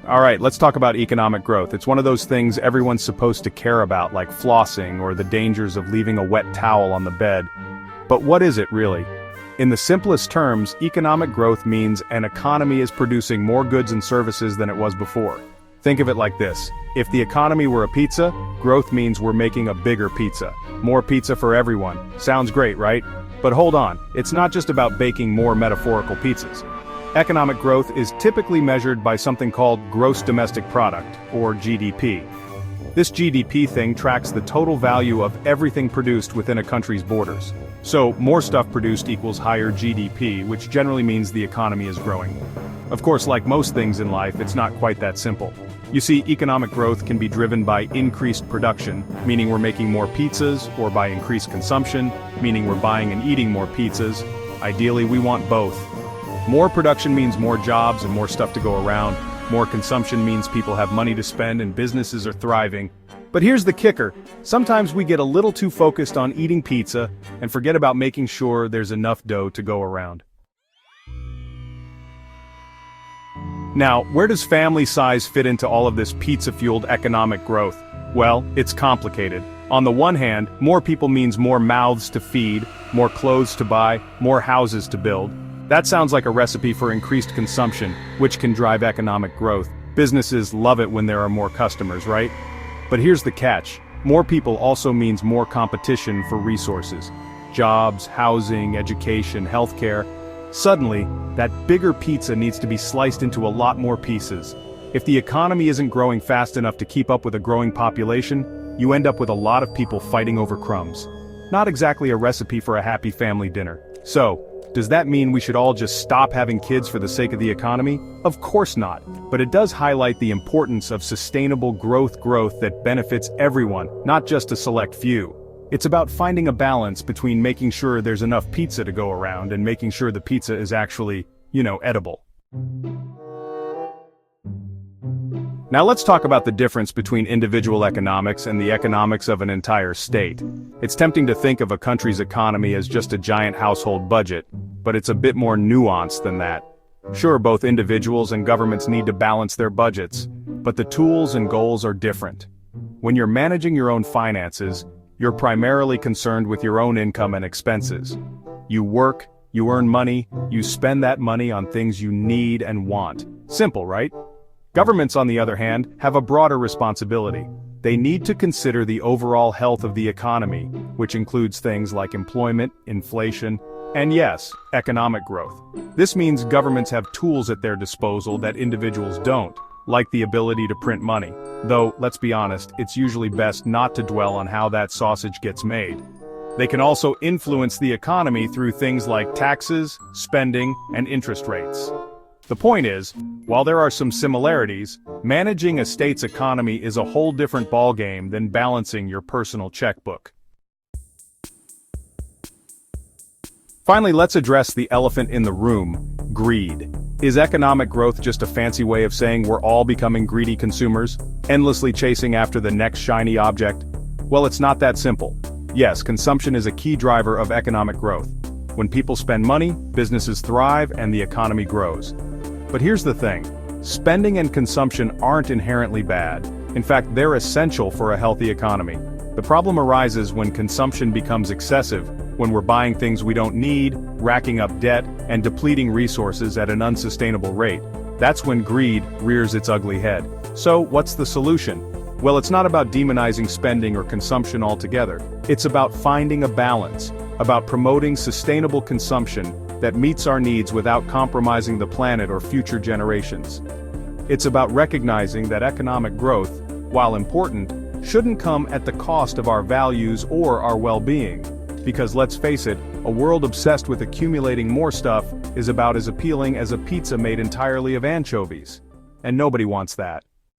Alright, let's talk about economic growth. It's one of those things everyone's supposed to care about, like flossing or the dangers of leaving a wet towel on the bed. But what is it really? In the simplest terms, economic growth means an economy is producing more goods and services than it was before. Think of it like this. If the economy were a pizza, growth means we're making a bigger pizza. More pizza for everyone. Sounds great, right? But hold on, it's not just about baking more metaphorical pizzas. Economic growth is typically measured by something called gross domestic product, or GDP. This GDP thing tracks the total value of everything produced within a country's borders. So, more stuff produced equals higher GDP, which generally means the economy is growing. Of course, like most things in life, it's not quite that simple. You see, economic growth can be driven by increased production, meaning we're making more pizzas, or by increased consumption, meaning we're buying and eating more pizzas. Ideally, we want both. More production means more jobs and more stuff to go around. More consumption means people have money to spend and businesses are thriving. But here's the kicker. Sometimes we get a little too focused on eating pizza and forget about making sure there's enough dough to go around. Now, where does family size fit into all of this pizza-fueled economic growth? Well, it's complicated. On the one hand, more people means more mouths to feed, more clothes to buy, more houses to build. That sounds like a recipe for increased consumption, which can drive economic growth. Businesses love it when there are more customers, right? But here's the catch. More people also means more competition for resources. Jobs, housing, education, healthcare. Suddenly, that bigger pizza needs to be sliced into a lot more pieces. If the economy isn't growing fast enough to keep up with a growing population, you end up with a lot of people fighting over crumbs. Not exactly a recipe for a happy family dinner. So, does that mean we should all just stop having kids for the sake of the economy? Of course not. But it does highlight the importance of sustainable growth that benefits everyone, not just a select few. It's about finding a balance between making sure there's enough pizza to go around and making sure the pizza is actually, edible. Now let's talk about the difference between individual economics and the economics of an entire state. It's tempting to think of a country's economy as just a giant household budget, but it's a bit more nuanced than that. Sure, both individuals and governments need to balance their budgets, but the tools and goals are different. When you're managing your own finances, you're primarily concerned with your own income and expenses. You work, you earn money, you spend that money on things you need and want. Simple, right? Governments, on the other hand, have a broader responsibility. They need to consider the overall health of the economy, which includes things like employment, inflation, and yes, economic growth. This means governments have tools at their disposal that individuals don't, like the ability to print money. Though, let's be honest, it's usually best not to dwell on how that sausage gets made. They can also influence the economy through things like taxes, spending, and interest rates. The point is, while there are some similarities, managing a state's economy is a whole different ballgame than balancing your personal checkbook. Finally, let's address the elephant in the room: greed. Is economic growth just a fancy way of saying we're all becoming greedy consumers, endlessly chasing after the next shiny object? Well, it's not that simple. Yes, consumption is a key driver of economic growth. When people spend money, businesses thrive and the economy grows. But here's the thing. Spending and consumption aren't inherently bad. In fact, they're essential for a healthy economy. The problem arises when consumption becomes excessive, when we're buying things we don't need, racking up debt, and depleting resources at an unsustainable rate. That's when greed rears its ugly head. So, what's the solution? Well, it's not about demonizing spending or consumption altogether. It's about finding a balance, about promoting sustainable consumption that meets our needs without compromising the planet or future generations. It's about recognizing that economic growth, while important, shouldn't come at the cost of our values or our well-being. Because let's face it, a world obsessed with accumulating more stuff is about as appealing as a pizza made entirely of anchovies. And nobody wants that.